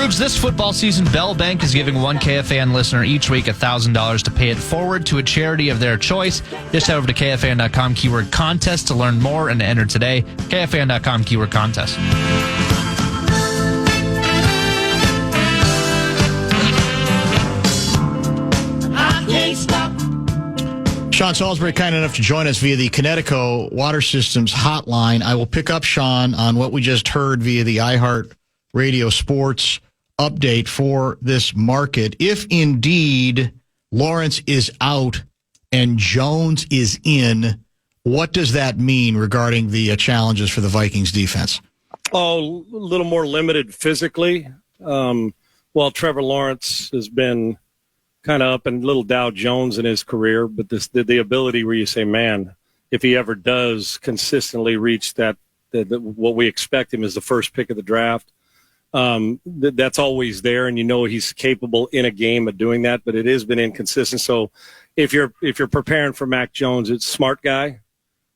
concludes this football season, Bell Bank is giving one KFAN listener each week $1,000 to pay it forward to a charity of their choice. Just head over to KFAN.com keyword contest to learn more and to enter today. KFAN.com keyword contest. Sean Salisbury, kind enough to join us via the Connecticut Water Systems hotline. I will pick up, Sean, on what we just heard via the iHeart Radio Sports update for this market. If indeed Lawrence is out and Jones is in, what does that mean regarding the challenges for the Vikings defense? Oh, a little more limited physically. Well, Trevor Lawrence has been kind of up and little Dow Jones in his career, but the ability where you say, man, if he ever does consistently reach that, what we expect him as the first pick of the draft, that's always there, and you know he's capable in a game of doing that, but it has been inconsistent. So if you're preparing for Mac Jones, it's a smart guy,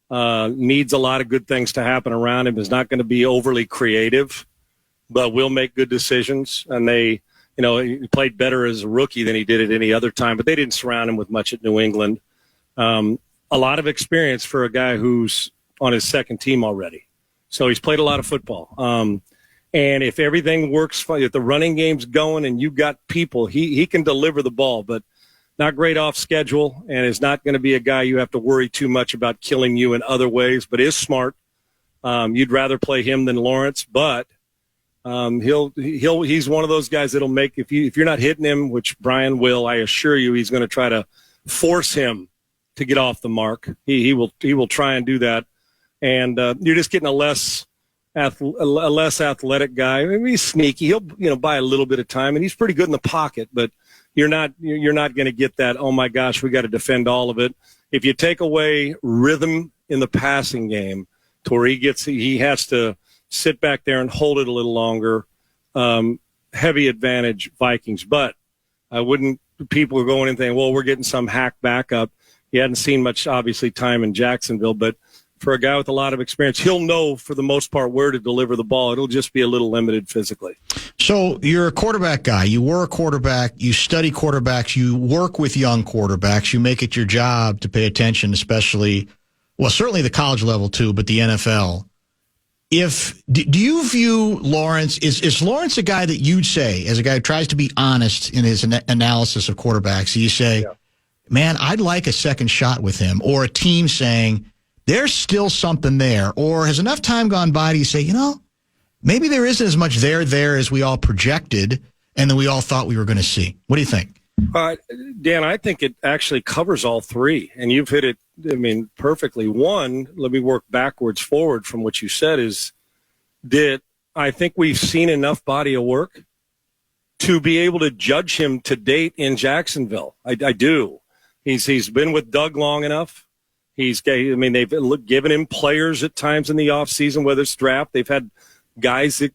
needs a lot of good things to happen around him, is not going to be overly creative, but will make good decisions, and he played better as a rookie than he did at any other time, but they didn't surround him with much at New England. A lot of experience for a guy who's on his second team already. So he's played a lot of football. And if everything works, if the running game's going and you've got people, he can deliver the ball, but not great off schedule, and is not going to be a guy you have to worry too much about killing you in other ways, but is smart. You'd rather play him than Lawrence, but he's one of those guys that'll make, if you're not hitting him, which Brian will, I assure you, he's going to try to force him to get off the mark. He will try and do that, and you're just getting a less athletic guy. I mean, he's sneaky. He'll buy a little bit of time, and he's pretty good in the pocket, but you're not going to get that. Oh my gosh, we got to defend all of it. If you take away rhythm in the passing game, to where he has to sit back there and hold it a little longer. Heavy advantage Vikings, but I wouldn't. People are going and thinking, well, we're getting some hack backup. He hadn't seen much, obviously, time in Jacksonville, but for a guy with a lot of experience, he'll know for the most part where to deliver the ball. It'll just be a little limited physically. So you're a quarterback guy. You were a quarterback. You study quarterbacks. You work with young quarterbacks. You make it your job to pay attention, especially, well, certainly the college level too, but the NFL. Do you view Lawrence, is Lawrence a guy that you'd say, as a guy who tries to be honest in his analysis of quarterbacks, you say, man, I'd like a second shot with him, or a team saying, there's still something there, or has enough time gone by, do you say, maybe there isn't as much there as we all projected and that we all thought we were going to see? What do you think? Dan, I think it actually covers all three, and you've hit it, perfectly. One, let me work backwards forward from what you said, I think we've seen enough body of work to be able to judge him to date in Jacksonville. I do. He's been with Doug long enough. They've given him players at times in the offseason, whether it's draft. They've had guys that,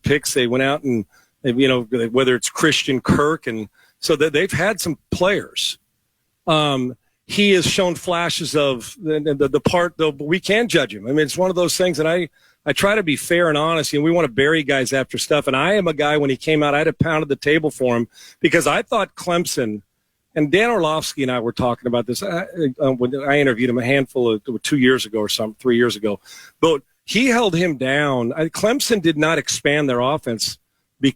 picks. They went out and, whether it's Christian Kirk, and so that they've had some players. He has shown flashes of the part, though, but we can judge him. It's one of those things, and I try to be fair and honest. We want to bury guys after stuff, and I am a guy, when he came out, I'd have pounded the table for him, because I thought Clemson, and Dan Orlovsky and I were talking about this. When I interviewed him 2 years ago or 3 years ago, but he held him down. Clemson did not expand their offense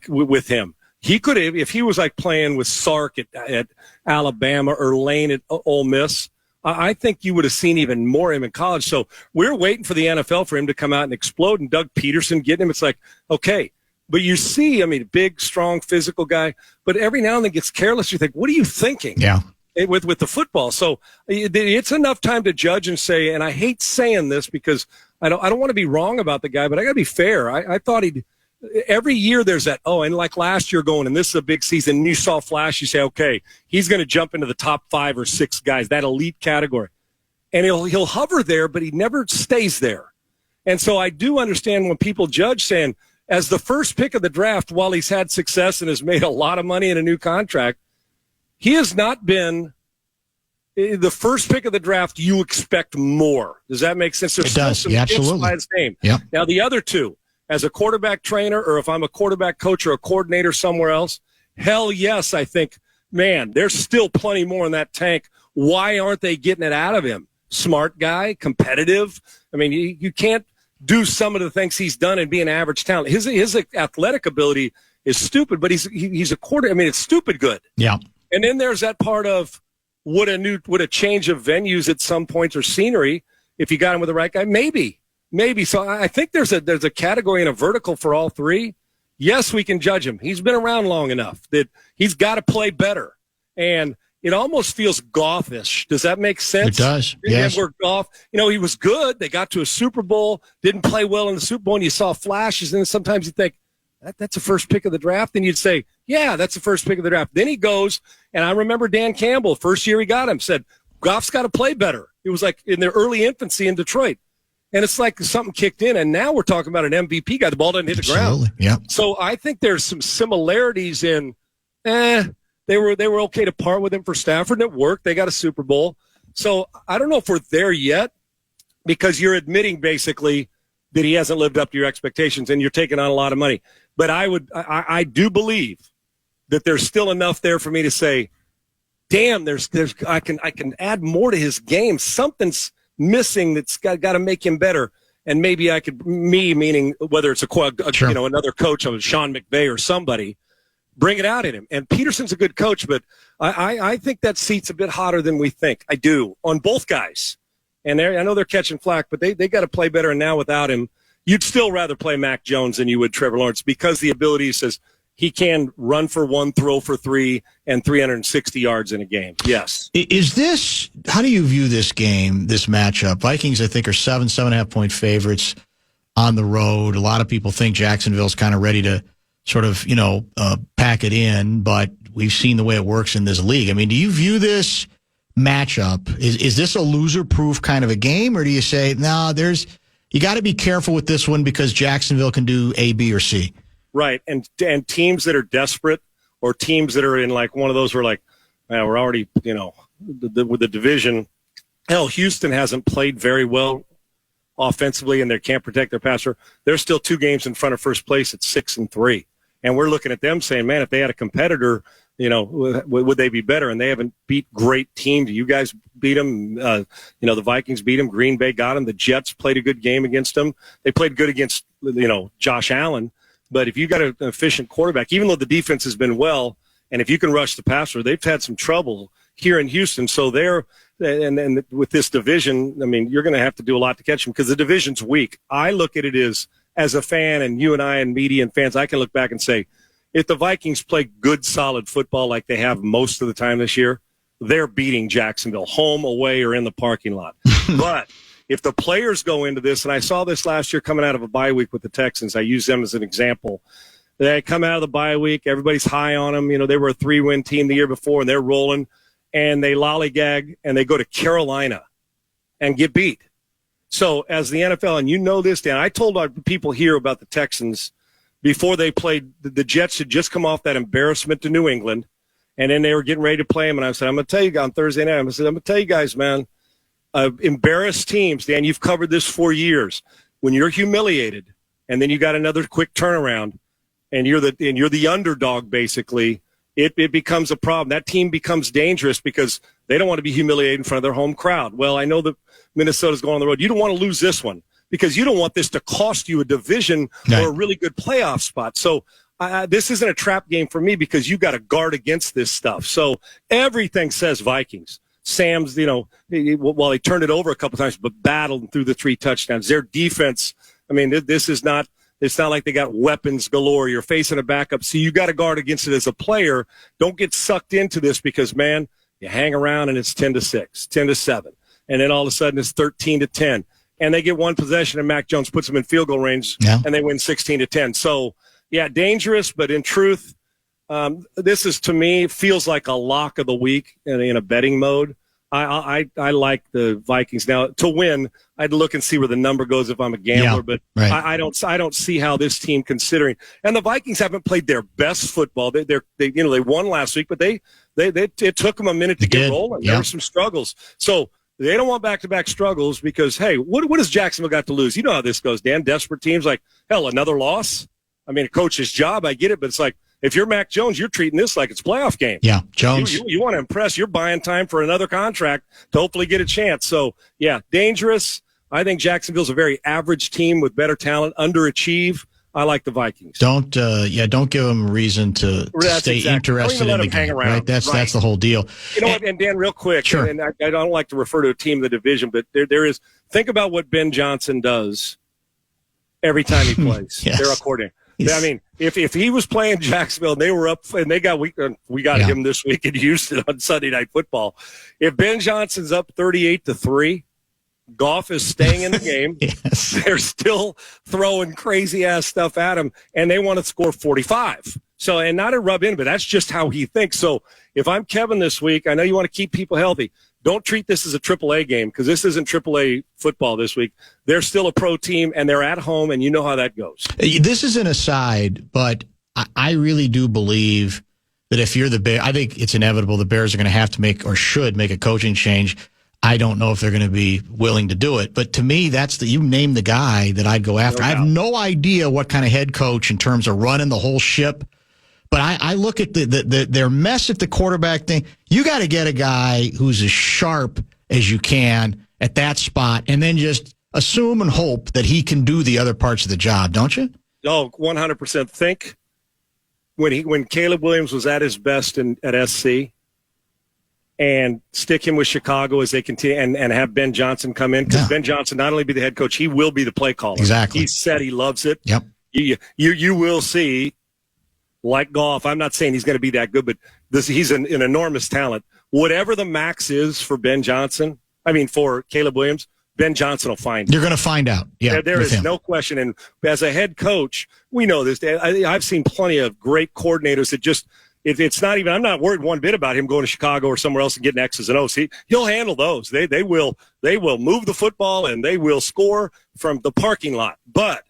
with him. He could have, if he was like playing with Sark at Alabama or Lane at Ole Miss, I think you would have seen even more of him in college. So we're waiting for the NFL for him to come out and explode, and Doug Peterson getting him. It's like, okay. But you see, big, strong, physical guy, but every now and then gets careless. You think, what are you thinking? Yeah. With the football. So it's enough time to judge and say, and I hate saying this because I don't want to be wrong about the guy, but I got to be fair. I thought every year there's that, and like last year going, and this is a big season, and you saw flash, you say, okay, he's going to jump into the top 5 or 6 guys, that elite category. And he'll hover there, but he never stays there. And so I do understand when people judge saying, as the first pick of the draft, while he's had success and has made a lot of money in a new contract, he has not been the first pick of the draft. You expect more. Does that make sense? It does. Yeah, absolutely. His name. Yeah. Now, the other two, as a quarterback trainer or if I'm a quarterback coach or a coordinator somewhere else, hell yes, I think, man, there's still plenty more in that tank. Why aren't they getting it out of him? Smart guy, competitive. I mean, you can't do some of the things he's done and be an average talent. His athletic ability is stupid, but he's a quarter. I mean, it's stupid good. Yeah. And then there's that part of would a change of venues at some point or scenery if you got him with the right guy? Maybe. So I think there's a category and a vertical for all three. Yes, we can judge him. He's been around long enough that he's got to play better. And it almost feels Goff-ish. Does that make sense? It does, yes. Where Goff, he was good. They got to a Super Bowl, didn't play well in the Super Bowl, and you saw flashes, and then sometimes you think, that's the first pick of the draft. Then you'd say, yeah, that's the first pick of the draft. Then he goes, and I remember Dan Campbell, first year he got him, said, Goff's got to play better. It was like in their early infancy in Detroit. And it's like something kicked in, and now we're talking about an MVP guy. The ball doesn't hit the ground. Yeah. So I think there's some similarities in, they were okay to part with him for Stafford, and it worked. They got a Super Bowl. So I don't know if we're there yet, because you're admitting basically that he hasn't lived up to your expectations, and you're taking on a lot of money. But I do believe that there's still enough there for me to say, damn, I can add more to his game. Something's missing that's got to make him better. And maybe I could, meaning whether it's Sure. Another coach, Sean McVay or somebody, bring it out in him. And Peterson's a good coach, but I think that seat's a bit hotter than we think. I do, on both guys. And I know they're catching flack, but they got to play better. And now without him, you'd still rather play Mac Jones than you would Trevor Lawrence, because the ability says he can run for 1, throw for 3, and 360 yards in a game. Yes. How do you view this game, this matchup? Vikings, I think, are 7.5 point favorites on the road. A lot of people think Jacksonville's kind of ready to sort of, pack it in, but we've seen the way it works in this league. I mean, do you view this matchup? Is this a loser-proof kind of a game, or do you say, no, you got to be careful with this one because Jacksonville can do A, B, or C? Right, and teams that are desperate, or teams that are in like one of those where like, man, we're already, with the division. Hell, Houston hasn't played very well offensively, and they can't protect their passer. They're still 2 games in front of first place at 6-3, and we're looking at them saying, man, if they had a competitor, would they be better? And they haven't beat great teams. You guys beat them. The Vikings beat them. Green Bay got them. The Jets played a good game against them. They played good against, Josh Allen. But if you got an efficient quarterback, even though the defense has been well, and if you can rush the passer, they've had some trouble here in Houston. So and with this division, I mean, you're going to have to do a lot to catch them because the division's weak. I look at it as a fan, and you and I and media and fans, I can look back and say, if the Vikings play good, solid football like they have most of the time this year, they're beating Jacksonville, home, away, or in the parking lot. But if the players go into this, and I saw this last year coming out of a bye week with the Texans, I use them as an example. They come out of the bye week, everybody's high on them. They were a 3-win team the year before, and they're rolling, and they lollygag, and they go to Carolina and get beat. So as the NFL, and this, Dan, I told our people here about the Texans before they played. The Jets had just come off that embarrassment to New England, and then they were getting ready to play them, and I said, I'm going to tell you on Thursday night, I'm going to tell you guys, man, embarrassed teams, Dan, you've covered this for years. When you're humiliated, and then you got another quick turnaround, and you're the underdog, basically, it becomes a problem. That team becomes dangerous because they don't want to be humiliated in front of their home crowd. Well, I know that Minnesota's going on the road. You don't want to lose this one because you don't want this to cost you a division or a really good playoff spot. So this isn't a trap game for me because you got to guard against this stuff. So everything says Vikings. Sam's, while he turned it over a couple times, but battled through the 3 touchdowns. Their defense, I mean, this is not. It's not like they got weapons galore. You're facing a backup, so you got to guard against it as a player. Don't get sucked into this because, man, you hang around and it's 10-6, 10-7, and then all of a sudden it's 13-10, and they get one possession and Mac Jones puts them in field goal range, and they win 16-10. So, yeah, dangerous, but in truth, this is, to me, feels like a lock of the week in a betting mode. I like the Vikings. Now, to win, I'd look and see where the number goes if I'm a gambler, but right. I don't see how this team, considering, and the Vikings haven't played their best football. They won last week, but it took them a minute to get rolling. There were some struggles. So They don't want back-to-back struggles because, hey, what has Jacksonville got to lose? You know how this goes, Dan. Desperate teams like, hell, another loss? I mean, a coach's job, I get it, but it's like, if you're Mac Jones, you're treating this like it's a playoff game. Yeah, Jones. You want to impress. You're buying time for another contract to hopefully get a chance. So, yeah, dangerous. I think Jacksonville's a very average team with better talent, underachieve. I like the Vikings. Don't give them a reason to stay interested in the game. Right? That's the whole deal. You know what? And Dan, real quick, sure. And I don't like to refer to a team in the division, but there is. Think about what Ben Johnson does every time he plays. Yes. They're a coordinator. I mean, if he was playing Jacksonville and they were up and we got him this week in Houston on Sunday Night Football. If Ben Johnson's up 38-3. Goff is staying in the game. Yes. They're still throwing crazy ass stuff at him, and they want to score 45. So, and not to rub in, but that's just how he thinks. So, if I'm Kevin this week, I know you want to keep people healthy. Don't treat this as a AAA game because this isn't AAA football this week. They're still a pro team, and they're at home, and you know how that goes. This is an aside, but I really do believe that if you're the Bears, I think it's inevitable the Bears are going to have to make or should make a coaching change. I don't know if they're going to be willing to do it. But to me, you name the guy that I'd go after. I have no idea what kind of head coach in terms of running the whole ship. But I look at their mess at the quarterback thing. You got to get a guy who's as sharp as you can at that spot and then just assume and hope that he can do the other parts of the job, don't you? Oh, 100%. Think when Caleb Williams was at his best at SC, and stick him with Chicago as they continue and have Ben Johnson come in. Because Ben Johnson not only be the head coach, he will be the play caller. Exactly. He said he loves it. Yep. You will see, like Goff, I'm not saying he's going to be that good, but he's an enormous talent. Whatever the max is for for Caleb Williams, Ben Johnson will find it. You're going to find out. Yeah, there is no question. And as a head coach, we know this. I've seen plenty of great coordinators that just – it's not even. I'm not worried one bit about him going to Chicago or somewhere else and getting X's and O's. He'll handle those. They will move the football and they will score from the parking lot. But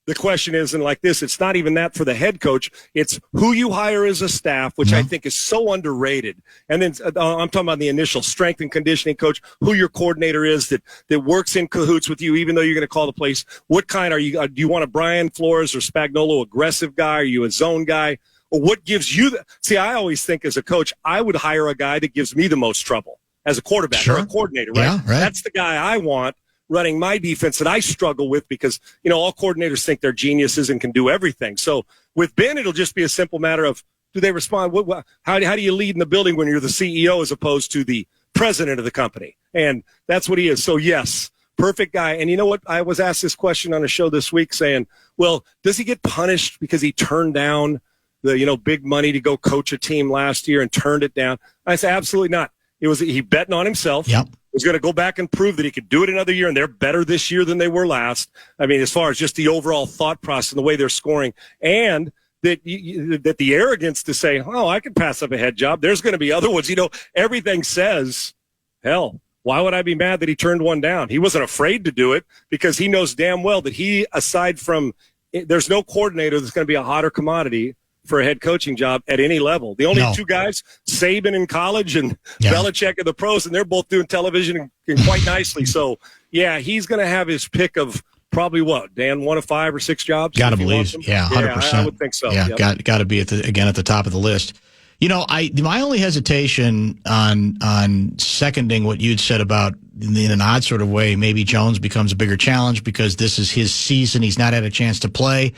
the question isn't like this. It's not even that for the head coach. It's who you hire as a staff, which I think is so underrated. And then I'm talking about the initial strength and conditioning coach, who your coordinator is that works in cahoots with you, even though you're going to call the plays. What kind are you? Do you want a Brian Flores or Spagnuolo aggressive guy? Are you a zone guy? What gives you see, I always think as a coach, I would hire a guy that gives me the most trouble as a quarterback or a coordinator, right? Yeah, right? That's the guy I want running my defense that I struggle with because, all coordinators think they're geniuses and can do everything. So with Ben, it'll just be a simple matter of, do they respond? How do you lead in the building when you're the CEO as opposed to the president of the company? And that's what he is. So, yes, perfect guy. And you know what? I was asked this question on a show this week saying, well, does he get punished because he turned down the big money to go coach a team last year and turned it down? I said, absolutely not. He betting on himself. Yep. Was going to go back and prove that he could do it another year, and they're better this year than they were last. I mean, as far as just the overall thought process and the way they're scoring, and that the arrogance to say, oh, I could pass up a head job. There's going to be other ones. Everything says, hell, why would I be mad that he turned one down? He wasn't afraid to do it because he knows damn well that aside from there's no coordinator that's going to be a hotter commodity for a head coaching job at any level. The only two guys, Saban in college and Belichick in the pros, and they're both doing television and quite nicely. So, yeah, he's going to have his pick of probably Dan, 1 of 5 or 6 jobs? Got to believe. Yeah, 100%. Yeah, I would think so. Yeah, got to be at the top of the list. My only hesitation on seconding what you'd said about in an odd sort of way, maybe Jones becomes a bigger challenge because this is his season. He's not had a chance to play.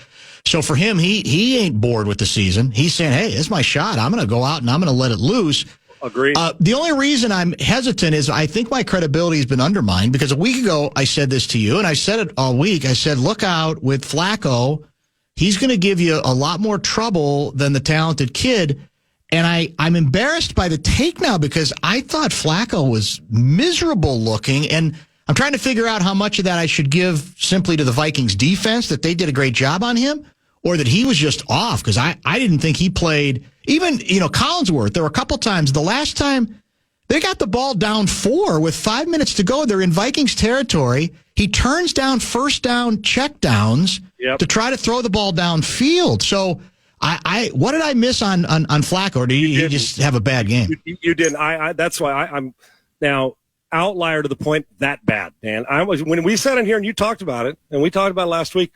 So for him, he ain't bored with the season. He's saying, hey, it's my shot. I'm going to go out and I'm going to let it loose. Agreed. The only reason I'm hesitant is I think my credibility has been undermined because a week ago I said this to you, and I said it all week. I said, look out with Flacco. He's going to give you a lot more trouble than the talented kid. And I'm embarrassed by the take now because I thought Flacco was miserable looking, and I'm trying to figure out how much of that I should give simply to the Vikings defense, that they did a great job on him, or that he was just off because I didn't think he played. Even, Collinsworth, there were a couple times. The last time they got the ball down 4 with 5 minutes to go, they're in Vikings territory. He turns down first down check downs to try to throw the ball downfield. So what did I miss on Flacco? Or did he just have a bad game? You didn't. That's why I'm now outlier to the point that bad, Dan. When we sat in here and you talked about it, and we talked about it last week,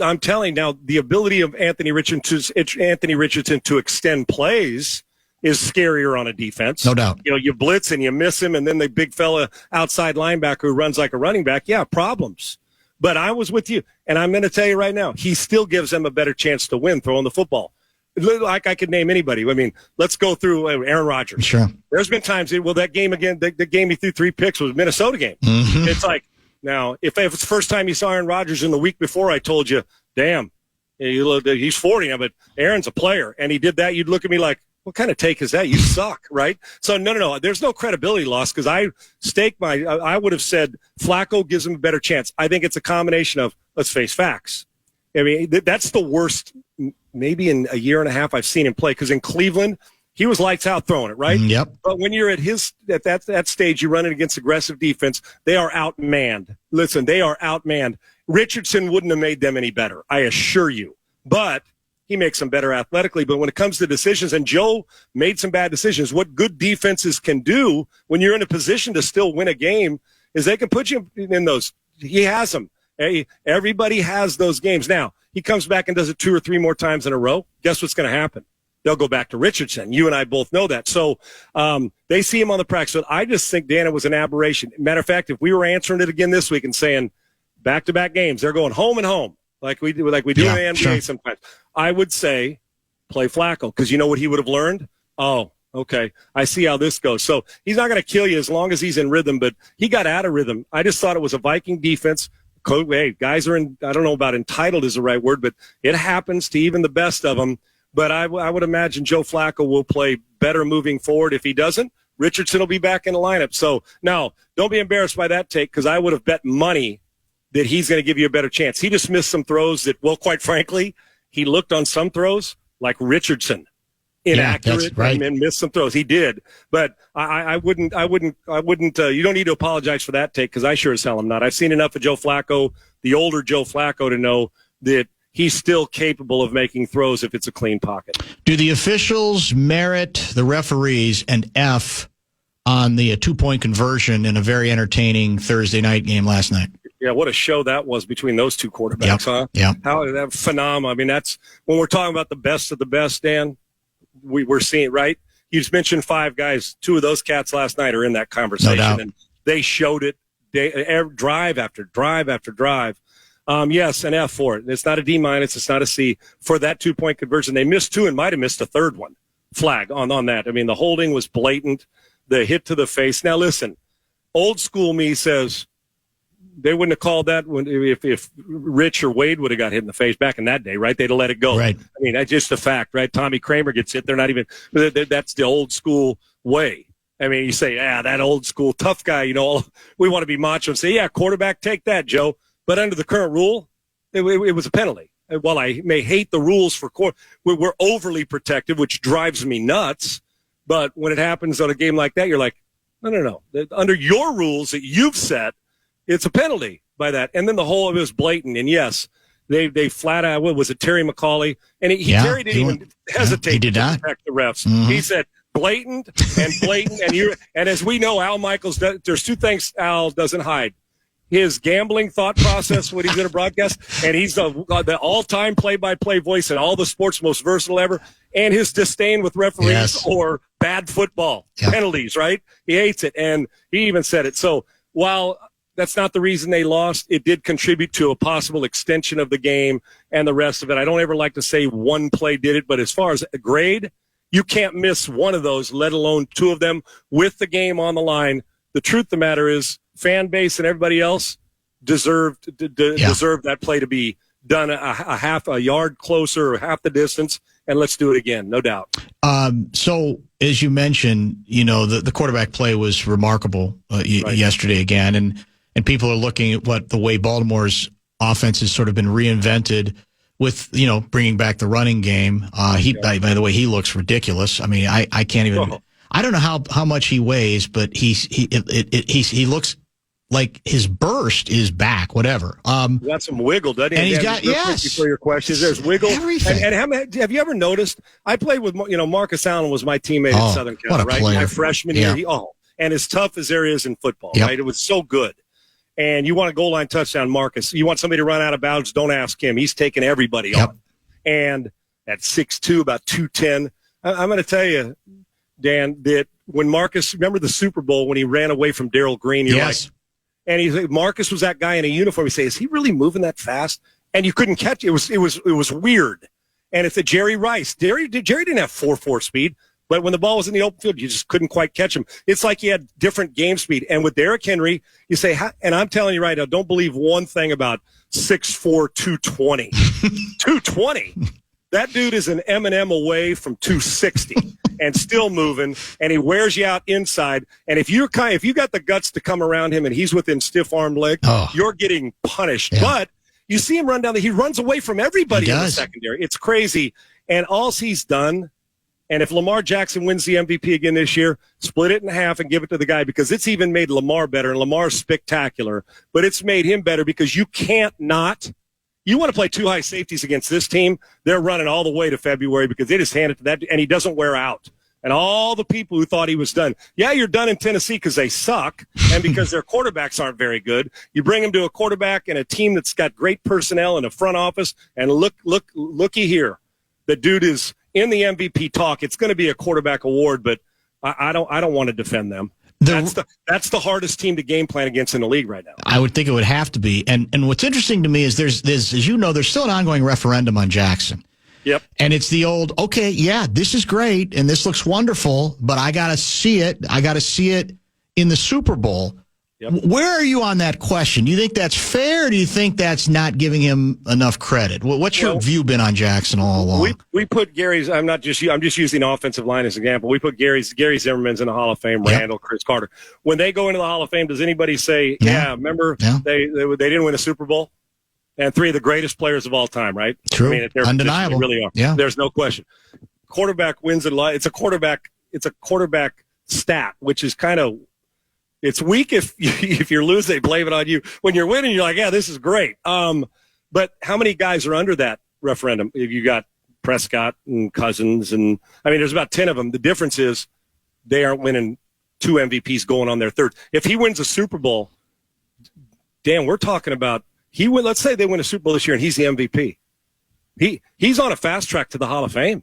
I'm telling you now, the ability of Anthony Richardson to extend plays is scarier on a defense. No doubt. You blitz and you miss him, and then the big fella outside linebacker who runs like a running back, problems. But I was with you, and I'm going to tell you right now, he still gives them a better chance to win throwing the football. Like I could name anybody. I mean, let's go through Aaron Rodgers. Sure. There's been times, that game again, the game he threw 3 picks was a Minnesota game. Mm-hmm. It's like, now, if it's the first time you saw Aaron Rodgers in the week before, I told you, damn, he's 40 now, but Aaron's a player, and he did that, you'd look at me like, what kind of take is that? You suck, right? So, no. There's no credibility loss because I would have said Flacco gives him a better chance. I think it's a combination of, let's face facts. I mean, that's the worst maybe in a year and a half I've seen him play because in Cleveland, he was lights out throwing it, right? Yep. But when you're at that stage, you're running against aggressive defense, they are outmanned. Listen, they are outmanned. Richardson wouldn't have made them any better, I assure you. But he makes them better athletically. But when it comes to decisions, and Joe made some bad decisions, what good defenses can do when you're in a position to still win a game is they can put you in those. He has them. Everybody has those games. Now, he comes back and does it 2 or 3 more times in a row. Guess what's going to happen? They'll go back to Richardson. You and I both know that. So they see him on the practice field. I just think, Dan, it was an aberration. Matter of fact, if we were answering it again this week and saying back-to-back games, they're going home and home like we do in the NBA sometimes, I would say play Flacco because you know what he would have learned? Oh, okay, I see how this goes. So he's not going to kill you as long as he's in rhythm, but he got out of rhythm. I just thought it was a Viking defense. Hey, guys are in, I don't know about entitled is the right word, but it happens to even the best of them. But I would imagine Joe Flacco will play better moving forward. If he doesn't, Richardson will be back in the lineup. So now don't be embarrassed by that take because I would have bet money that he's going to give you a better chance. He just missed some throws that, well, quite frankly, he looked on some throws like Richardson. Inaccurate and missed some throws. He did. But I wouldn't, you don't need to apologize for that take because I sure as hell am not. I've seen enough of Joe Flacco, the older Joe Flacco, to know that he's still capable of making throws if it's a clean pocket. Do the officials merit the referees an F on the 2-point conversion in a very entertaining Thursday night game last night? Yeah, what a show that was between those two quarterbacks, huh? Yeah. How that phenomenal. I mean, that's when we're talking about the best of the best, Dan. We're seeing, right? You just mentioned 5 guys. 2 of those cats last night are in that conversation, no doubt. And they showed it drive after drive after drive. Yes, an F for it. It's not a D-. It's not a C for that 2-point conversion. They missed 2 and might have missed a third one. Flag on that. I mean, the holding was blatant. The hit to the face. Now, listen, old school me says they wouldn't have called that if Rich or Wade would have got hit in the face back in that day, right? They'd have let it go. Right. I mean, that's just a fact, right? Tommy Kramer gets hit. They're not even – that's the old school way. I mean, you say, that old school tough guy, we want to be macho and say, quarterback, take that, Joe. But under the current rule, it was a penalty. While I may hate the rules for we're overly protective, which drives me nuts. But when it happens on a game like that, you're like, no. Under your rules that you've set, it's a penalty by that. And then the whole of it was blatant. And yes, they flat out, what was it, Terry McAuley? And Terry didn't even hesitate to protect the refs. Mm-hmm. He said blatant. And as we know, Al Michaels, there's 2 things Al doesn't hide. His gambling thought process when he's in a broadcast, and he's the all-time play-by-play voice in all the sports, most versatile ever, and his disdain with referees or bad football penalties, right? He hates it, and he even said it. So while that's not the reason they lost, it did contribute to a possible extension of the game and the rest of it. I don't ever like to say one play did it, but as far as a grade, you can't miss one of those, let alone 2 of them with the game on the line. The truth of the matter is, fan base and everybody else deserved that play to be done a half a yard closer or half the distance, and let's do it again, no doubt. So, as you mentioned, the quarterback play was remarkable yesterday again, and people are looking at the way Baltimore's offense has sort of been reinvented with, bringing back the running game. By the way, he looks ridiculous. I mean, I can't even. I don't know how much he weighs, but he looks like his burst is back, whatever. He got some wiggle, doesn't he? And he's got, for your questions, there's wiggle. Everything. And have you ever noticed, I played with, Marcus Allen was my teammate at Southern Cal, right? Player. My freshman year. and as tough as there is in football, Yep. right? It was so good. And you want a goal line touchdown, Marcus. You want somebody to run out of bounds, don't ask him. He's taking everybody on. And at 6'2", about 210, I'm going to tell you, Dan, that when Marcus, remember the Super Bowl when he ran away from Darryl Green? You're like, and he's like, Marcus was that guy in a uniform. You say, is he really moving that fast? And you couldn't catch it. It was weird. And it's a Jerry Rice. Jerry didn't have 4.4 speed, but when the ball was in the open field, you just couldn't quite catch him. It's like he had different game speed. And with Derrick Henry, you say, and I'm telling you right now, don't believe one thing about 6'4", 220. 220. That dude is an M&M away from 260 and still moving, and he wears you out inside. And if you got the guts to come around him and he's within stiff arm leg, you're getting punished. Yeah. But you see him run down he runs away from everybody in the secondary. It's crazy. And all he's done, and if Lamar Jackson wins the MVP again this year, split it in half and give it to the guy, because it's even made Lamar better, and Lamar's spectacular, but it's made him better because you can't not. You want to play two high safeties against this team, they're running all the way to February because they just hand it to that, and he doesn't wear out. And all the people who thought he was done. Yeah, you're done in Tennessee because they suck and because their quarterbacks aren't very good. You bring him to a quarterback and a team that's got great personnel in the front office, and looky here. The dude is in the MVP talk. It's going to be a quarterback award, but I don't want to defend them. That's the hardest team to game plan against in the league right now. I would think it would have to be. And what's interesting to me is there's as you know, there's still an ongoing referendum on Jackson. Yep. And it's the old, okay, yeah, this is great and this looks wonderful, but I got to see it. I got to see it in the Super Bowl. Yep. Where are you on that question? Do you think that's fair, or do you think that's not giving him enough credit? What's your view been on Jackson all along? We put Gary's. I'm just using offensive line as an example. We put Gary Zimmerman's in the Hall of Fame. Randall, Chris Carter. When they go into the Hall of Fame, does anybody say, remember they didn't win a Super Bowl? And three of the greatest players of all time, right? True. I mean, undeniable. They really are. Yeah. There's no question. Quarterback wins a lot. It's a quarterback stat, which is kind of. It's weak if you're losing, they blame it on you. When you're winning, you're like, yeah, this is great. But how many guys are under that referendum? You got Prescott and Cousins, and I mean, there's about 10 of them. The difference is they aren't winning 2 MVPs going on their third. If he wins a Super Bowl, Dan, we're talking about let's say they win a Super Bowl this year and he's the MVP. He's on a fast track to the Hall of Fame.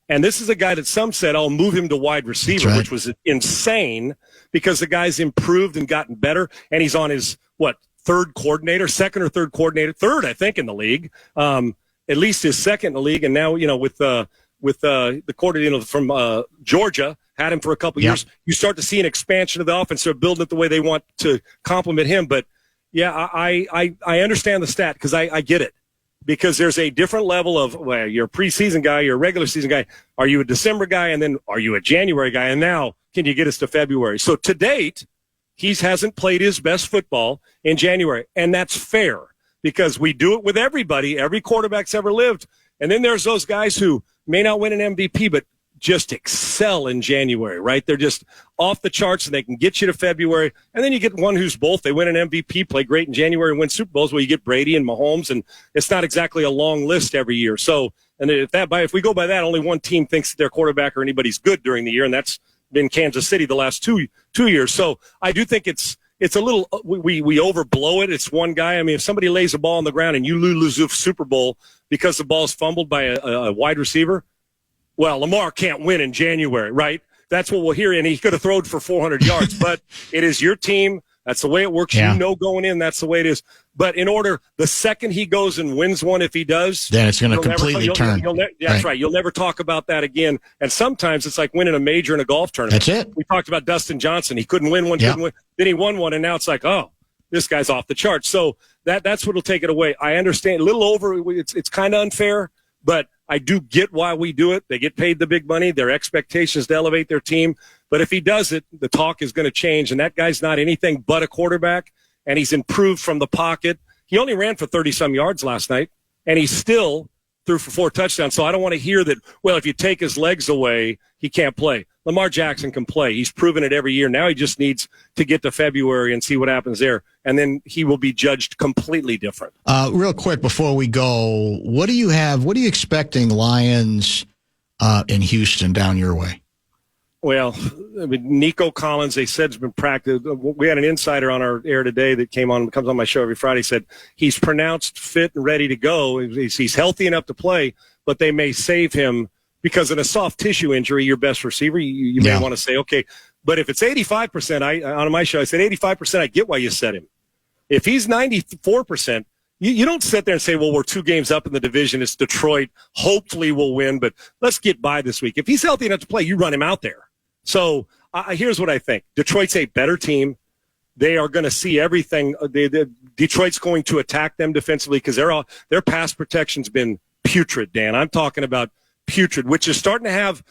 And this is a guy that some said, I'll move him to wide receiver, which was insane because the guy's improved and gotten better. And he's on his, second or third coordinator, third, I think, in the league. At least his second in the league. And now, with the coordinator from Georgia, had him for a couple years, you start to see an expansion of the offense. They're building it the way they want to complement him. But, yeah, I understand the stat because I get it. Because there's a different level of, you're a preseason guy, you're a regular season guy. Are you a December guy? And then are you a January guy? And now, can you get us to February? So to date, he hasn't played his best football in January. And that's fair because we do it with everybody. Every quarterback's ever lived. And then there's those guys who may not win an MVP, but just excel in January, right? They're just off the charts and they can get you to February. And then you get one who's both. They win an MVP, play great in January, and win Super Bowls. Well, you get Brady and Mahomes, and it's not exactly a long list every year. So, and if we go by that, only one team thinks that their quarterback or anybody's good during the year, and that's been Kansas City the last two years. So I do think it's a little, we overblow it. It's one guy. I mean, if somebody lays a ball on the ground and you lose the Super Bowl because the ball's fumbled by a wide receiver, well, Lamar can't win in January, right? That's what we'll hear. And he could have thrown for 400 yards, but it is your team. That's the way it works. Yeah. Going in, that's the way it is. But the second he goes and wins one, if he does, then it's going to completely turn. That's right. You'll never talk about that again. And sometimes it's like winning a major in a golf tournament. That's it. We talked about Dustin Johnson. He couldn't win one, couldn't win. Then he won one, and now it's like, oh, this guy's off the charts. So that's what'll take it away. I understand a little over. It's kind of unfair, but I do get why we do it. They get paid the big money. Their expectations to elevate their team. But if he does it, the talk is going to change. And that guy's not anything but a quarterback, and he's improved from the pocket. He only ran for 30-some yards last night, and he still threw for 4 touchdowns. So I don't want to hear that, if you take his legs away, he can't play. Lamar Jackson can play. He's proven it every year. Now he just needs to get to February and see what happens there. And then he will be judged completely different. Real quick before we go, what are you expecting Lions in Houston down your way? Well, I mean, Nico Collins, they said, has been practiced. We had an insider on our air today that comes on my show every Friday, said he's pronounced fit and ready to go. He's healthy enough to play, but they may save him because in a soft tissue injury, your best receiver, you may want to say, okay, but if it's 85%, on my show, I said 85%, I get why you set him. If he's 94%, you don't sit there and say, well, we're 2 games up in the division. It's Detroit. Hopefully we'll win, but let's get by this week. If he's healthy enough to play, you run him out there. So here's what I think. Detroit's a better team. They are going to see everything. Detroit's going to attack them defensively because their pass protection's been putrid, Dan. I'm talking about putrid, which is starting to have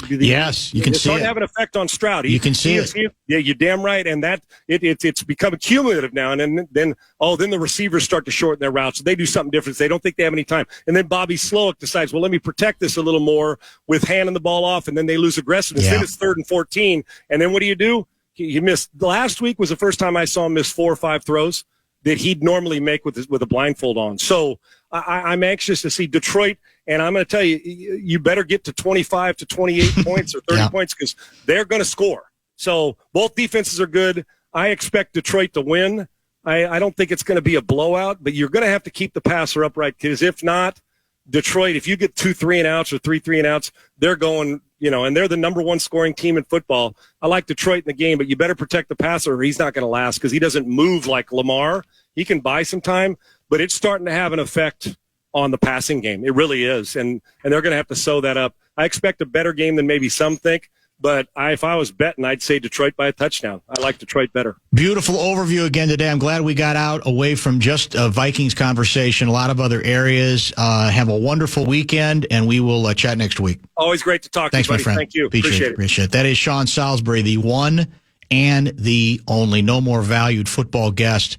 yes, you can see starting it. to have an effect on Stroud. You can see it. Yeah, you're damn right, and that it's become cumulative now. And then the receivers start to shorten their routes. So they do something different. They don't think they have any time. And then Bobby Slowick decides, well, let me protect this a little more with handing the ball off, and then they lose aggressiveness. Yeah. Then it's 3rd and 14, and then what do? He missed. Last week was the first time I saw him miss 4 or 5 throws that he'd normally make with a blindfold on. So I'm anxious to see Detroit. And I'm going to tell you, you better get to 25 to 28 points or 30 points because they're going to score. So both defenses are good. I expect Detroit to win. I don't think it's going to be a blowout, but you're going to have to keep the passer upright because if not, Detroit, if you get 2 3-and-outs or 3 3-and-outs, they're going, and they're the number 1 scoring team in football. I like Detroit in the game, but you better protect the passer or he's not going to last because he doesn't move like Lamar. He can buy some time, but it's starting to have an effect on the passing game. It really is, and they're going to have to sew that up. I expect a better game than maybe some think, but if I was betting, I'd say Detroit by a touchdown. I like Detroit better. Beautiful overview again today. I'm glad we got out away from just a Vikings conversation, a lot of other areas. Have a wonderful weekend, and we will chat next week. Always great to talk Thanks, to you, my buddy. friend. Thank you. Appreciate it. That is Sean Salisbury, the one and the only, no more valued football guest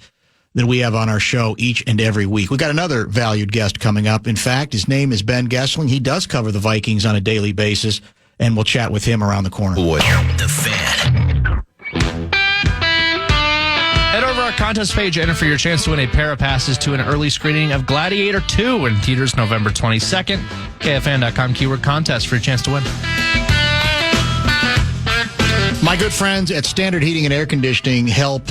that we have on our show each and every week. We got another valued guest coming up. In fact, his name is Ben Goessling. He does cover the Vikings on a daily basis, and we'll chat with him around the corner. The Fan. Head over our contest page, enter for your chance to win a pair of passes to an early screening of Gladiator 2 in theaters November 22nd. KFAN.com keyword contest for your chance to win. My good friends at Standard Heating and Air Conditioning help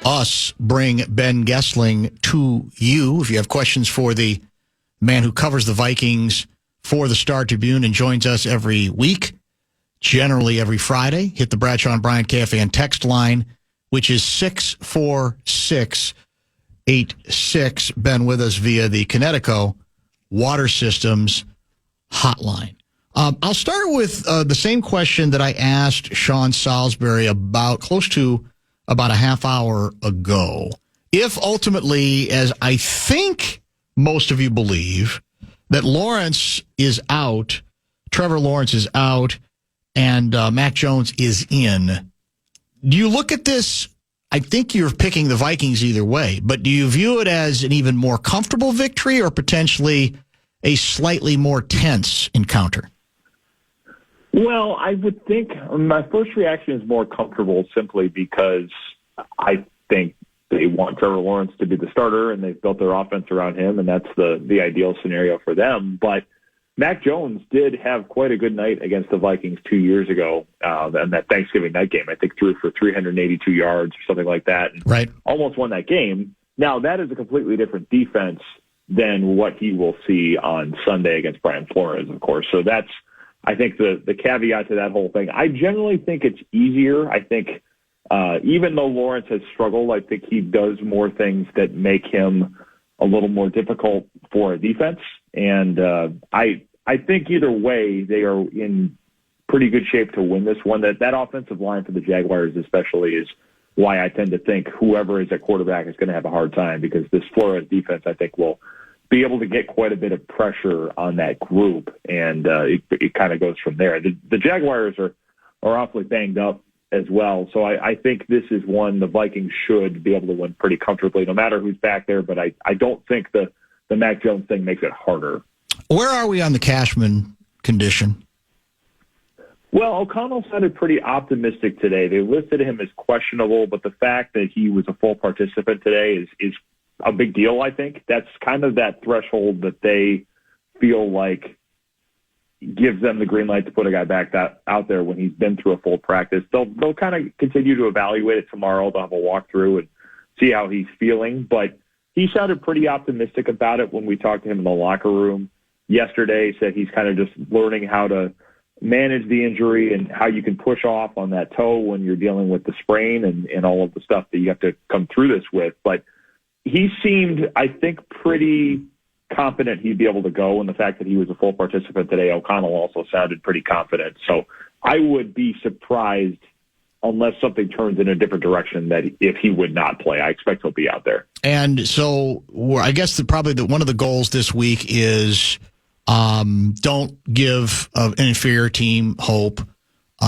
us bring Ben Goessling to you. If you have questions for the man who covers the Vikings for the Star Tribune and joins us every week, generally every Friday, hit the Bradshaw and Bryant KFAN text line, which is 64686. Ben with us via the Connecticut Water Systems hotline. I'll start with the same question that I asked Sean Salisbury about close to about a half hour ago. If ultimately, as I think most of you believe, that Lawrence is out, Trevor Lawrence is out, and Mac Jones is in, do you look at this? I think you're picking the Vikings either way, but do you view it as an even more comfortable victory or potentially a slightly more tense encounter? Well, I would think my first reaction is more comfortable simply because I think they want Trevor Lawrence to be the starter and they've built their offense around him, and that's the ideal scenario for them. But Mac Jones did have quite a good night against the Vikings 2 years ago, and that Thanksgiving night game. I think threw for 382 yards or something like that, and right. Almost won that game. Now, that is a completely different defense than what he will see on Sunday against Brian Flores, of course. So that's, I think, the caveat to that whole thing. I generally think it's easier. I think even though Lawrence has struggled, I think he does more things that make him a little more difficult for a defense. And I think either way, they are in pretty good shape to win this one. That offensive line for the Jaguars especially is why I tend to think whoever is at quarterback is going to have a hard time, because this Flores defense, I think, will be able to get quite a bit of pressure on that group, and it kind of goes from there. The Jaguars are awfully banged up as well, so I think this is one the Vikings should be able to win pretty comfortably, no matter who's back there, but I don't think the Mac Jones thing makes it harder. Where are we on the Cashman condition? Well, O'Connell sounded pretty optimistic today. They listed him as questionable, but the fact that he was a full participant today is a big deal, I think. That's kind of that threshold that they feel like gives them the green light to put a guy back out there when he's been through a full practice. They'll kind of continue to evaluate it tomorrow. They'll have a walkthrough and see how he's feeling. But he sounded pretty optimistic about it when we talked to him in the locker room yesterday. He said he's kind of just learning how to manage the injury and how you can push off on that toe when you're dealing with the sprain and all of the stuff that you have to come through this with. But he seemed, I think, pretty confident he'd be able to go, and the fact that he was a full participant today, O'Connell also sounded pretty confident. So I would be surprised unless something turns in a different direction that if he would not play. I expect he'll be out there. And so I guess probably one of the goals this week is don't give an inferior team hope.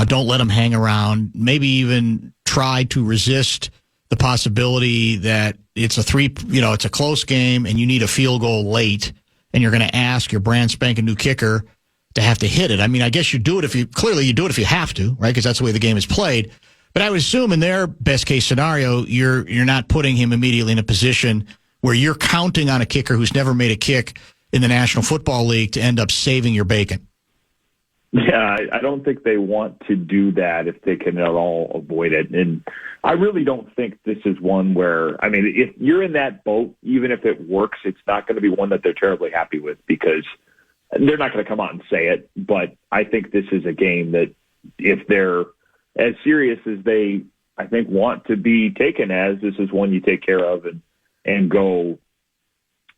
Don't let them hang around. Maybe even try to resist the possibility that it's a close game and you need a field goal late and you're going to ask your brand spanking new kicker to have to hit it. I mean, I guess you do it if you have to, right? Because that's the way the game is played. But I would assume in their best case scenario, you're not putting him immediately in a position where you're counting on a kicker who's never made a kick in the National Football League to end up saving your bacon. Yeah, I don't think they want to do that if they can at all avoid it. And I really don't think this is one where, I mean, if you're in that boat, even if it works, it's not going to be one that they're terribly happy with because they're not going to come out and say it. But I think this is a game that if they're as serious as they, I think, want to be taken as, this is one you take care of and go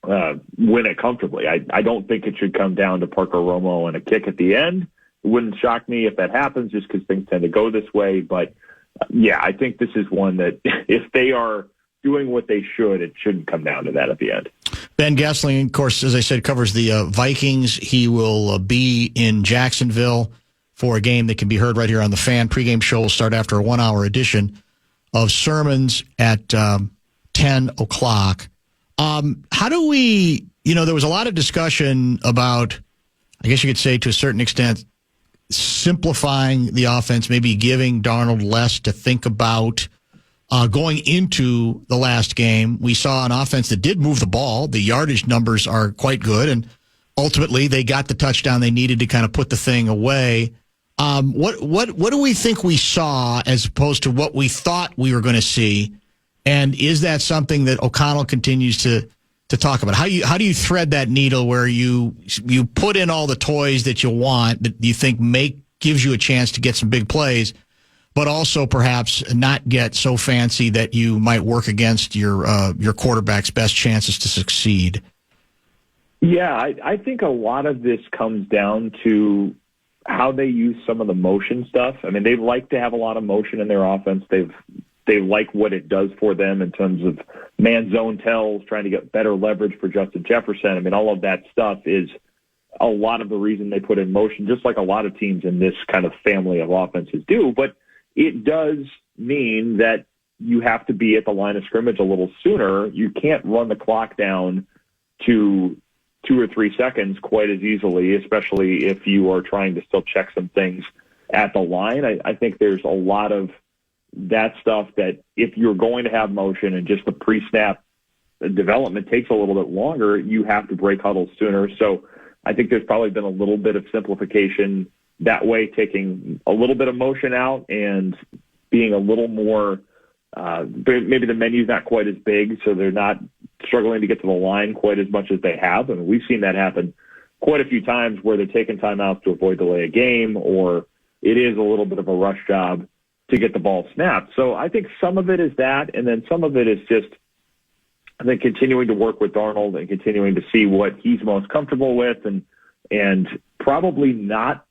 win it comfortably. I don't think it should come down to Parker Romo and a kick at the end. It wouldn't shock me if that happens just because things tend to go this way. But, yeah, I think this is one that if they are doing what they should, it shouldn't come down to that at the end. Ben Goessling, of course, as I said, covers the Vikings. He will be in Jacksonville for a game that can be heard right here on the Fan. Pregame show will start after a 1-hour edition of sermons at 10 o'clock. How do we, there was a lot of discussion about, I guess you could say to a certain extent, simplifying the offense, maybe giving Darnold less to think about. Going into the last game, we saw an offense that did move the ball. The yardage numbers are quite good, and ultimately they got the touchdown they needed to kind of put the thing away. What do we think we saw as opposed to what we thought we were going to see? And is that something that O'Connell continues to talk about? How do you thread that needle where you put in all the toys that you want that you think gives you a chance to get some big plays, but also perhaps not get so fancy that you might work against your quarterback's best chances to succeed? Yeah, I think a lot of this comes down to how they use some of the motion stuff. I mean, they like to have a lot of motion in their offense. They like what it does for them in terms of man zone tells, trying to get better leverage for Justin Jefferson. I mean, all of that stuff is a lot of the reason they put in motion, just like a lot of teams in this kind of family of offenses do. But it does mean that you have to be at the line of scrimmage a little sooner. You can't run the clock down to 2 or 3 seconds quite as easily, especially if you are trying to still check some things at the line. I think there's a lot of that stuff that if you're going to have motion and just the pre-snap development takes a little bit longer, you have to break huddles sooner. So I think there's probably been a little bit of simplification that way, taking a little bit of motion out and being a little more, maybe the menu's not quite as big, so they're not struggling to get to the line quite as much as they have. And we've seen that happen quite a few times where they're taking timeouts to avoid delay a game, or it is a little bit of a rush job to get the ball snapped. So I think some of it is that, and then some of it is just, I think, continuing to work with Darnold and continuing to see what he's most comfortable with and probably not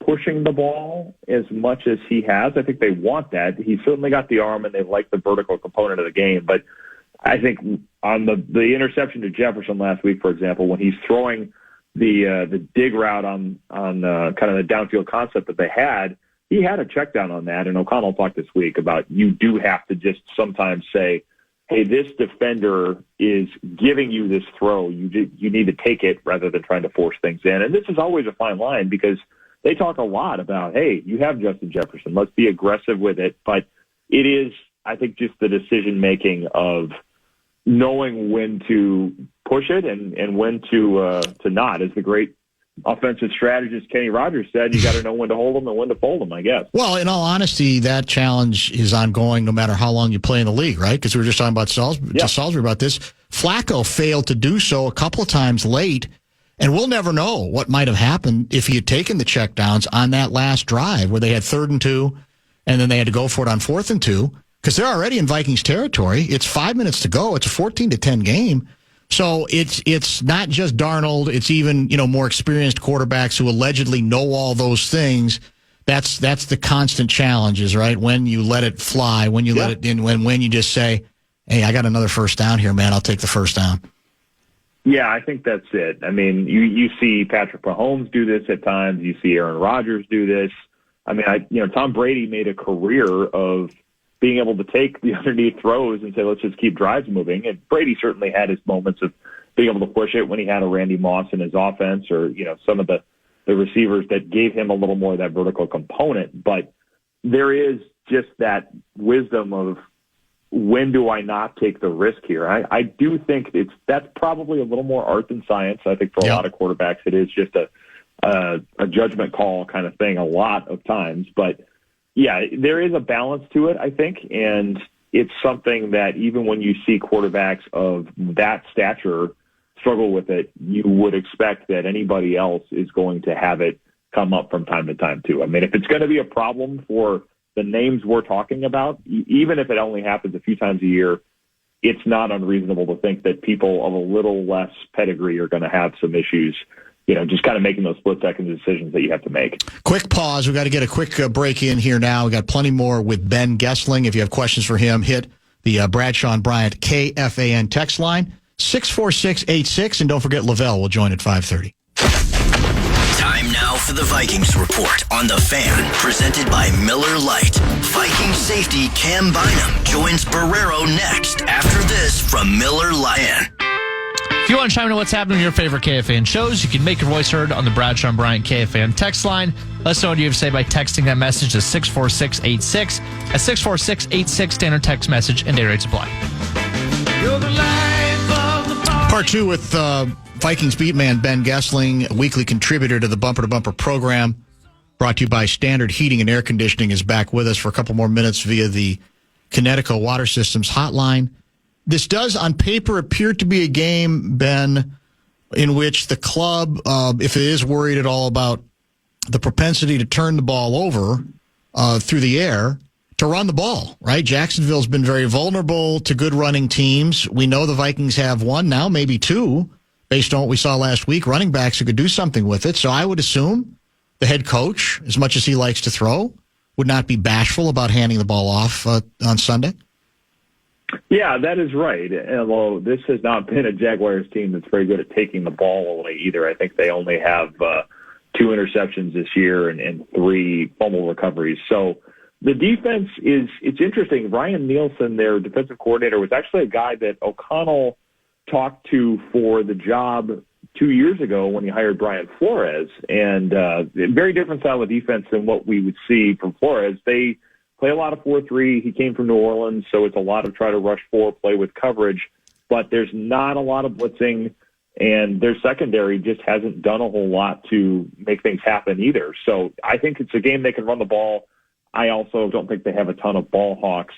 pushing the ball as much as he has. I think they want that. He's certainly got the arm, and they like the vertical component of the game. But I think on the interception to Jefferson last week, for example, when he's throwing the dig route on kind of the downfield concept that they had, he had a check down on that. And O'Connell talked this week about you do have to just sometimes say, hey, this defender is giving you this throw. You need to take it rather than trying to force things in. And this is always a fine line because they talk a lot about, hey, you have Justin Jefferson. Let's be aggressive with it. But it is, I think, just the decision-making of knowing when to push it and when to not. As the great offensive strategist Kenny Rogers said, you got to know when to hold them and when to fold them, I guess. Well, in all honesty, that challenge is ongoing no matter how long you play in the league, right? Because we were just talking about Salisbury about this. Flacco failed to do so a couple of times late, and we'll never know what might have happened if he had taken the checkdowns on that last drive where they had 3rd and 2, and then they had to go for it on 4th and 2, because they're already in Vikings territory. It's 5 minutes to go. It's a 14-10 game. So it's not just Darnold. It's even, more experienced quarterbacks who allegedly know all those things. That's the constant challenges, right? When you let it fly, when you let it in, when you just say, hey, I got another first down here, man. I'll take the first down. Yeah, I think that's it. I mean, you see Patrick Mahomes do this at times. You see Aaron Rodgers do this. I mean, Tom Brady made a career of being able to take the underneath throws and say, let's just keep drives moving. And Brady certainly had his moments of being able to push it when he had a Randy Moss in his offense, or, some of the receivers that gave him a little more of that vertical component. But there is just that wisdom of, when do I not take the risk here? I do think that's probably a little more art than science. I think for a lot of quarterbacks, it is just a judgment call kind of thing a lot of times. But yeah, there is a balance to it, I think, and it's something that even when you see quarterbacks of that stature struggle with it, you would expect that anybody else is going to have it come up from time to time too. I mean, if it's going to be a problem for the names we're talking about, even if it only happens a few times a year, it's not unreasonable to think that people of a little less pedigree are going to have some issues, just kind of making those split-second decisions that you have to make. Quick pause. We've got to get a quick break in here now. We've got plenty more with Ben Goessling. If you have questions for him, hit the Bradshaw and Bryant KFAN text line, 64686, and don't forget Lavelle will join at 5:30. Time now for the Vikings Report on The Fan, presented by Miller Lite. Vikings safety Cam Bynum joins Barreiro next after this from Miller Lite. If you want to chime in on what's happening in your favorite KFAN shows, you can make your voice heard on the Bradshaw and Bryant KFAN text line. Let us know what you have to say by texting that message to 64686. At 64686, standard text message and day rates apply. Part 2 with Vikings beat man Ben Goessling, a weekly contributor to the Bumper to Bumper program, brought to you by Standard Heating and Air Conditioning, is back with us for a couple more minutes via the Connecticut Water Systems hotline. This does, on paper, appear to be a game, Ben, in which the club, if it is worried at all about the propensity to turn the ball over through the air, to run the ball, right? Jacksonville's been very vulnerable to good running teams. We know the Vikings have one, now maybe two, based on what we saw last week, running backs who could do something with it. So I would assume the head coach, as much as he likes to throw, would not be bashful about handing the ball off on Sunday. Yeah, that is right. Although this has not been a Jaguars team that's very good at taking the ball away either. I think they only have 2 interceptions this year and 3 fumble recoveries. So the defense it's interesting. Ryan Nielsen, their defensive coordinator, was actually a guy that O'Connell talked to for the job 2 years ago when he hired Brian Flores. And very different style of defense than what we would see from Flores. They play a lot of 4-3. He came from New Orleans, so it's a lot of try to rush 4, play with coverage. But there's not a lot of blitzing, and their secondary just hasn't done a whole lot to make things happen either. So I think it's a game they can run the ball. I also don't think they have a ton of ball hawks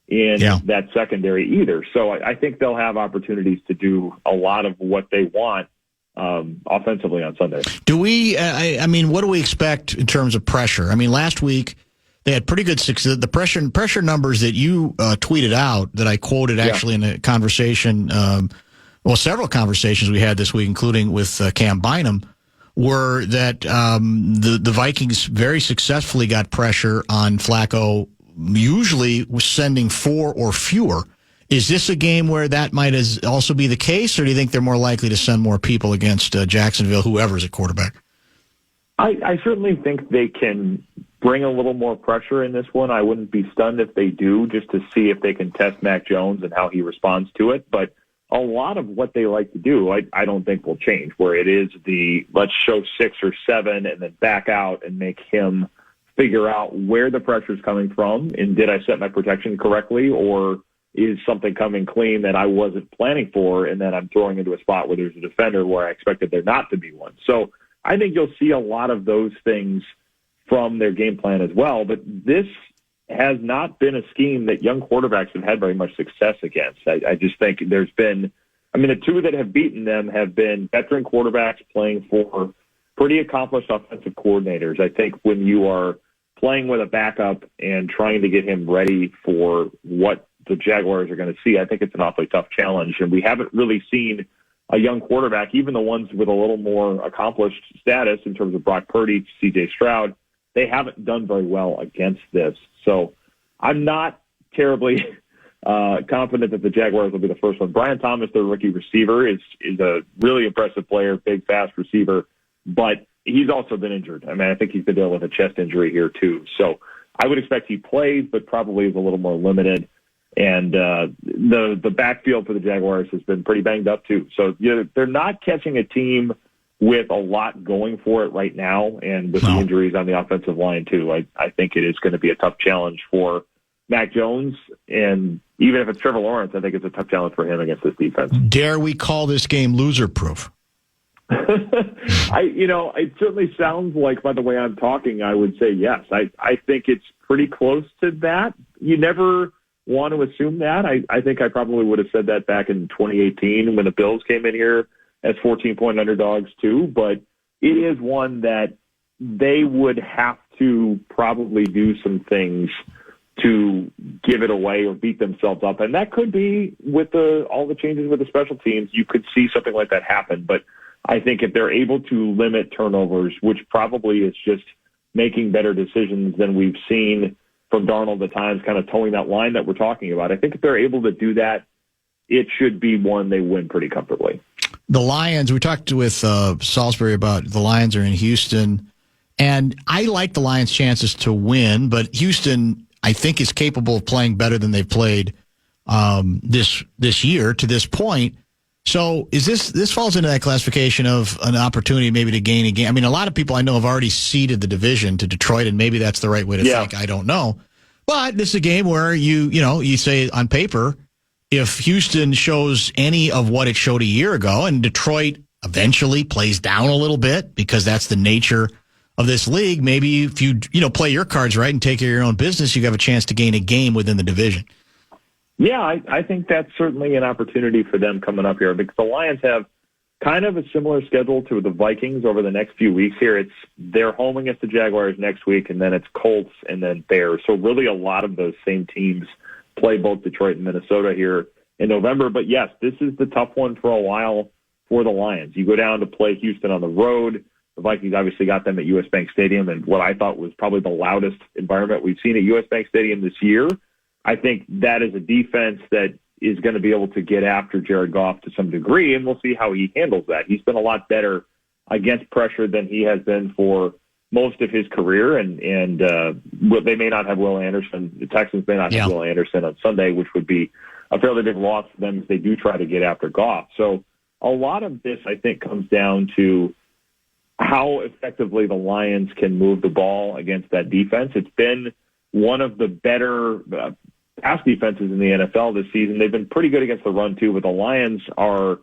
in that secondary either. So I think they'll have opportunities to do a lot of what they want offensively on Sunday. Do we, I mean, what do we expect in terms of pressure? I mean, last week they had pretty good success. The pressure numbers that you tweeted out that I quoted actually in a conversation, several conversations we had this week, including with Cam Bynum, were that the Vikings very successfully got pressure on Flacco, usually was sending 4 or fewer. Is this a game where that might also be the case, or do you think they're more likely to send more people against Jacksonville, whoever's at quarterback? I certainly think they can bring a little more pressure in this one. I wouldn't be stunned if they do, just to see if they can test Mac Jones and how he responds to it. But a lot of what they like to do, I don't think will change, where it is let's show 6 or 7 and then back out and make him figure out where the pressure is coming from, and did I set my protection correctly, or is something coming clean that I wasn't planning for, and then I'm throwing into a spot where there's a defender where I expected there not to be one. So I think you'll see a lot of those things from their game plan as well. But this has not been a scheme that young quarterbacks have had very much success against. I just think there's been, the two that have beaten them have been veteran quarterbacks playing for pretty accomplished offensive coordinators. I think when you are playing with a backup and trying to get him ready for what the Jaguars are going to see, I think it's an awfully tough challenge. And we haven't really seen a young quarterback, even the ones with a little more accomplished status in terms of Brock Purdy, C.J. Stroud, they haven't done very well against this. So I'm not terribly confident that the Jaguars will be the first one. Brian Thomas, their rookie receiver, is a really impressive player, big, fast receiver, but he's also been injured. I think he's been dealing with a chest injury here too. So I would expect he plays, but probably is a little more limited. And the backfield for the Jaguars has been pretty banged up too. So they're not catching a team with a lot going for it right now, and with the injuries on the offensive line too. I think it is going to be a tough challenge for Mac Jones, and even if it's Trevor Lawrence, I think it's a tough challenge for him against this defense. Dare we call this game loser-proof? It certainly sounds like, by the way I'm talking, I would say yes. I think it's pretty close to that. You never want to assume that. I think I probably would have said that back in 2018 when the Bills came in here as 14-point underdogs too, but it is one that they would have to probably do some things to give it away or beat themselves up. And that could be with all the changes with the special teams. You could see something like that happen. But I think if they're able to limit turnovers, which probably is just making better decisions than we've seen from Darnold at times, kind of towing that line that we're talking about, I think if they're able to do that, it should be one they win pretty comfortably. The Lions, we talked with Salisbury about the Lions are in Houston, and I like the Lions' chances to win, but Houston, I think, is capable of playing better than they've played this year to this point. So is this falls into that classification of an opportunity maybe to gain a game? A lot of people I know have already ceded the division to Detroit, and maybe that's the right way to think. I don't know. But this is a game where you say on paper, if Houston shows any of what it showed a year ago, and Detroit eventually plays down a little bit because that's the nature of this league, maybe if you play your cards right and take care of your own business, you have a chance to gain a game within the division. Yeah, I think that's certainly an opportunity for them coming up here, because the Lions have kind of a similar schedule to the Vikings over the next few weeks here. They're home against the Jaguars next week, and then it's Colts and then Bears. So really a lot of those same teams play both Detroit and Minnesota here in November. But yes, this is the tough one for a while for the Lions. You go down to play Houston on the road. The Vikings obviously got them at US Bank Stadium, and what I thought was probably the loudest environment we've seen at US Bank Stadium this year. I think that is a defense that is going to be able to get after Jared Goff to some degree, and we'll see how he handles that. He's been a lot better against pressure than he has been for most of his career, and they may not have Will Anderson. The Texans may not have Will Anderson on Sunday, which would be a fairly big loss for them if they do try to get after Goff. So a lot of this, I think, comes down to how effectively the Lions can move the ball against that defense. It's been one of the better pass defenses in the NFL this season. They've been pretty good against the run too, but the Lions are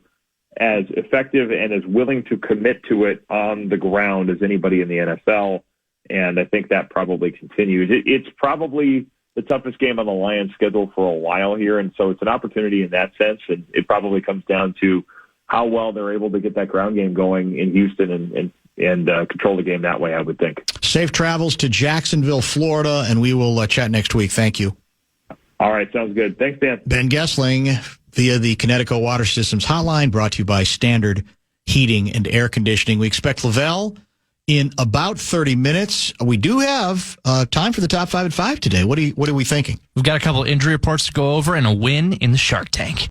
as effective and as willing to commit to it on the ground as anybody in the NFL, and I think that probably continues. It's probably the toughest game on the Lions schedule for a while here, and so it's an opportunity in that sense, and it probably comes down to how well they're able to get that ground game going in Houston and control the game that way, I would think. Safe travels to Jacksonville, Florida, and we will chat next week. Thank you. All right, sounds good. Thanks, Dan. Ben Goessling via the Connecticut Water Systems Hotline, brought to you by Standard Heating and Air Conditioning. We expect Lavelle in about 30 minutes. We do have time for the top 5 at 5 today. What are we thinking? We've got a couple injury reports to go over and a win in the Shark Tank.